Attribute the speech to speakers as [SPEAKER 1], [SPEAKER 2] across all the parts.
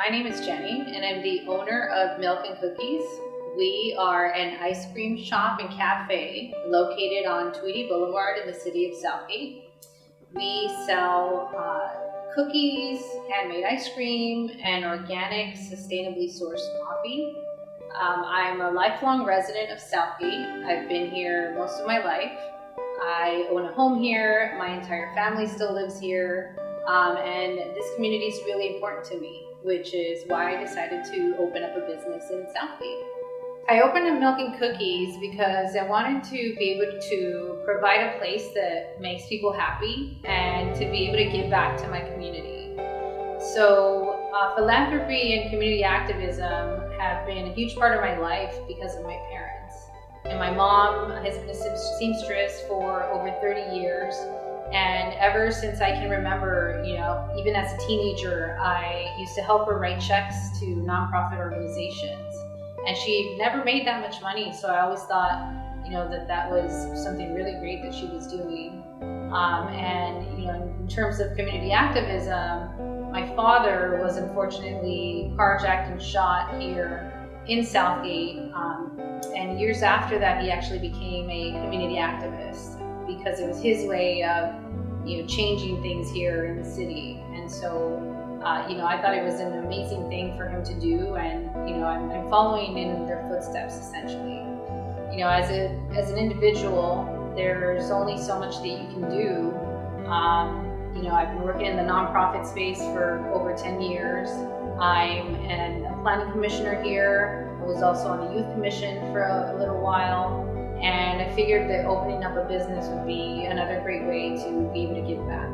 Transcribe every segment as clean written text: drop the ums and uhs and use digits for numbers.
[SPEAKER 1] My name is Jenny, and I'm the owner of Milk+Cookies. We are an ice cream shop and cafe located on Tweedy Boulevard in the city of Southgate. We sell cookies, handmade ice cream, and organic, sustainably sourced coffee. I'm a lifelong resident of Southgate. I've been here most of my life. I own a home here. My entire family still lives here. And this community is really important to me, which is why I decided to open up a business in Southgate. I opened up Milk+Cookies because I wanted to be able to provide a place that makes people happy and to be able to give back to my community. So philanthropy and community activism have been a huge part of my life because of my parents. And my mom has been a seamstress for over 30 years. And ever since I can remember, even as a teenager, I used to help her write checks to nonprofit organizations. And she never made that much money, so I always thought, that was something really great that she was doing. In terms of community activism, my father was unfortunately carjacked and shot here in Southgate. And years after that, he actually became a community activist, because it was his way of, changing things here in the city. And so, I thought it was an amazing thing for him to do, and I'm following in their footsteps essentially. As an individual, there's only so much that you can do. I've been working in the nonprofit space for over 10 years. I'm a planning commissioner here. I was also on the youth commission for a little while. And I figured that opening up a business would be another great way to be able to give back.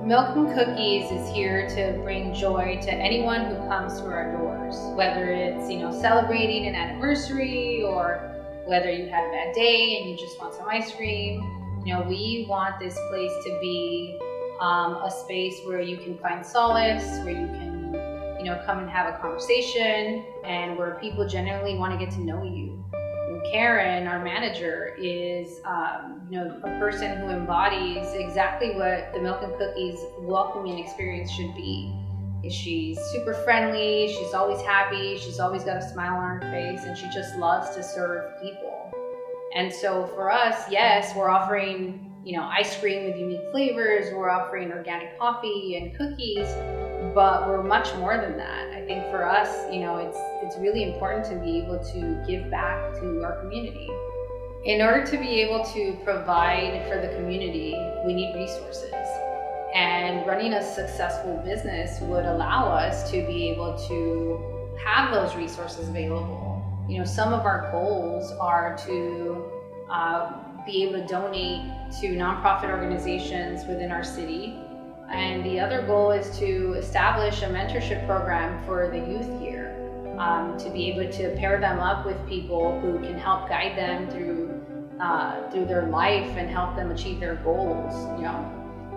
[SPEAKER 1] Milk+Cookies is here to bring joy to anyone who comes through our doors, whether it's, celebrating an anniversary or whether you had a bad day and you just want some ice cream. We want this place to be a space where you can find solace, where you can come and have a conversation, and where people genuinely want to get to know you. And Karen, our manager, is a person who embodies exactly what the Milk+Cookies welcoming experience should be. She's super friendly, she's always happy, she's always got a smile on her face, and she just loves to serve people. And so for us, yes, we're offering ice cream with unique flavors, we're offering organic coffee and cookies, but we're much more than that. I think for us, it's really important to be able to give back to our community. In order to be able to provide for the community, we need resources. And running a successful business would allow us to be able to have those resources available. Some of our goals are to be able to donate to nonprofit organizations within our city. And the other goal is to establish a mentorship program for the youth here, to be able to pair them up with people who can help guide them through their life and help them achieve their goals.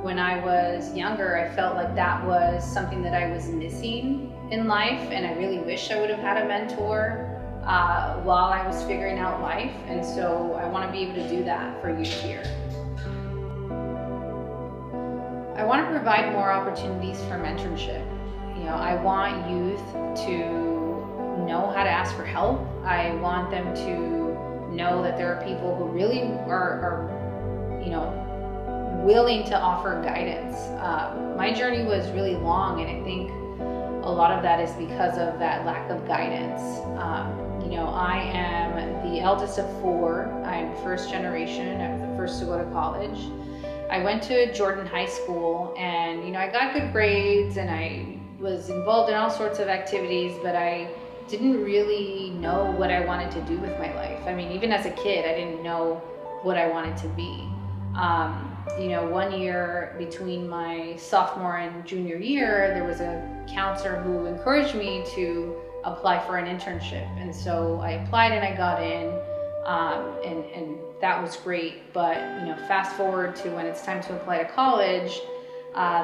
[SPEAKER 1] When I was younger, I felt like that was something that I was missing in life, and I really wish I would have had a mentor while I was figuring out life. And so I want to be able to do that for youth here. I want to provide more opportunities for mentorship. I want youth to know how to ask for help. I want them to know that there are people who really are willing to offer guidance. My journey was really long, and I think a lot of that is because of that lack of guidance. I am the eldest of four. I'm first generation. I was the first to go to college. I went to Jordan High School, and I got good grades, and I was involved in all sorts of activities, but I didn't really know what I wanted to do with my life. I mean, even as a kid, I didn't know what I wanted to be. One year between my sophomore and junior year, there was a counselor who encouraged me to apply for an internship. And so I applied and I got in, and that was great. But, fast forward to when it's time to apply to college,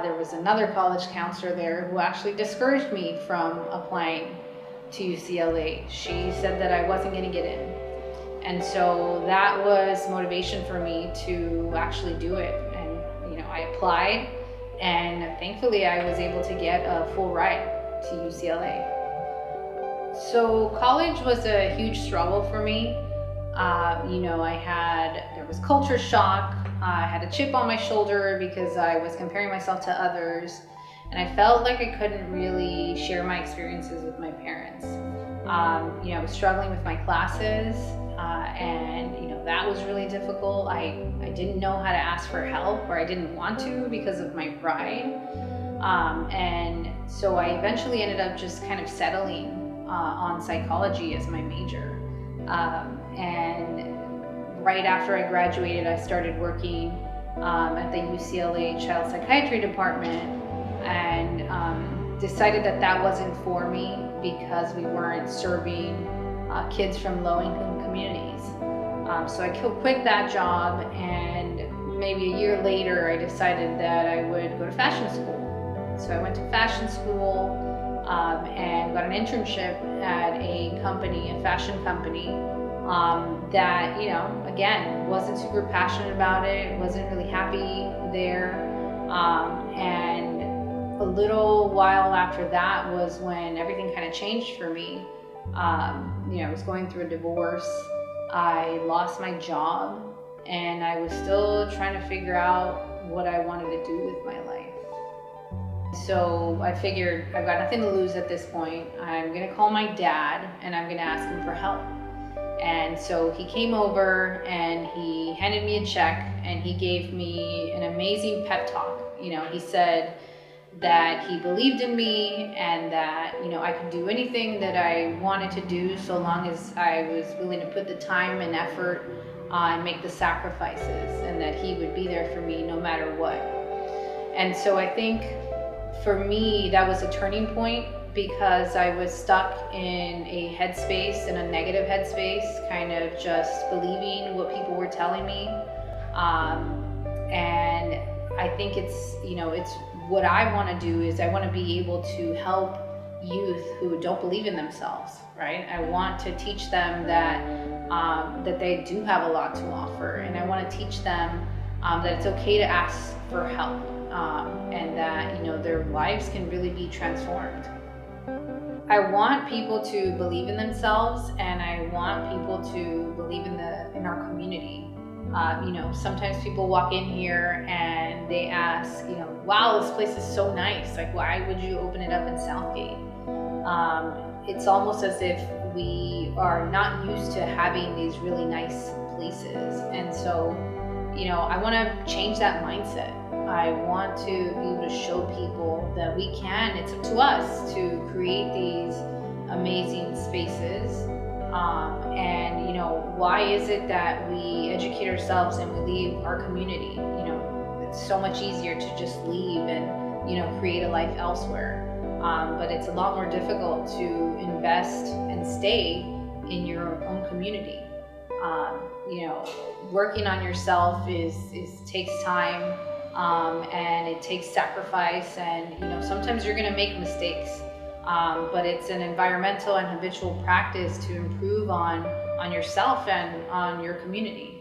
[SPEAKER 1] there was another college counselor there who actually discouraged me from applying to UCLA. She said that I wasn't going to get in. And so that was motivation for me to actually do it. And, I applied, And thankfully I was able to get a full ride to UCLA. So college was a huge struggle for me. There was culture shock. I had a chip on my shoulder because I was comparing myself to others. And I felt like I couldn't really share my experiences with my parents. I was struggling with my classes, and that was really difficult. I didn't know how to ask for help, or I didn't want to because of my pride. And so I eventually ended up just kind of settling on psychology as my major. And right after I graduated, I started working at the UCLA Child Psychiatry Department, and decided that wasn't for me because we weren't serving kids from low-income communities. So I quit that job, and maybe a year later I decided that I would go to fashion school. So I went to fashion school and got an internship at a fashion company that, again, wasn't super passionate about it, wasn't really happy there. And a little while after that was when everything kind of changed for me. I was going through a divorce. I lost my job, and I was still trying to figure out what I wanted to do with my life. So I figured I've got nothing to lose at this point. I'm gonna call my dad and I'm gonna ask him for help. And so he came over and he handed me a check, and he gave me an amazing pep talk. He said that he believed in me, and that I could do anything that I wanted to do so long as I was willing to put the time and effort and make the sacrifices, and that he would be there for me no matter what. And so I think for me that was a turning point, because I was stuck in a negative headspace, kind of just believing what people were telling me. And I think it's what I want to do is I want to be able to help youth who don't believe in themselves, right? I want to teach them that they do have a lot to offer, and I want to teach them that it's okay to ask for help, and that their lives can really be transformed. I want people to believe in themselves, and I want people to believe in our community. Sometimes people walk in here and they ask, wow, this place is so nice. Like, why would you open it up in Southgate? It's almost as if we are not used to having these really nice places. And so, I want to change that mindset. I want to be able to show people that we can. It's up to us to create these amazing spaces. And why is it that we educate ourselves and we leave our community? It's so much easier to just leave and create a life elsewhere. But it's a lot more difficult to invest and stay in your own community. Working on yourself takes time, and it takes sacrifice, and sometimes you're going to make mistakes. But it's an environmental and habitual practice to improve on yourself and on your community.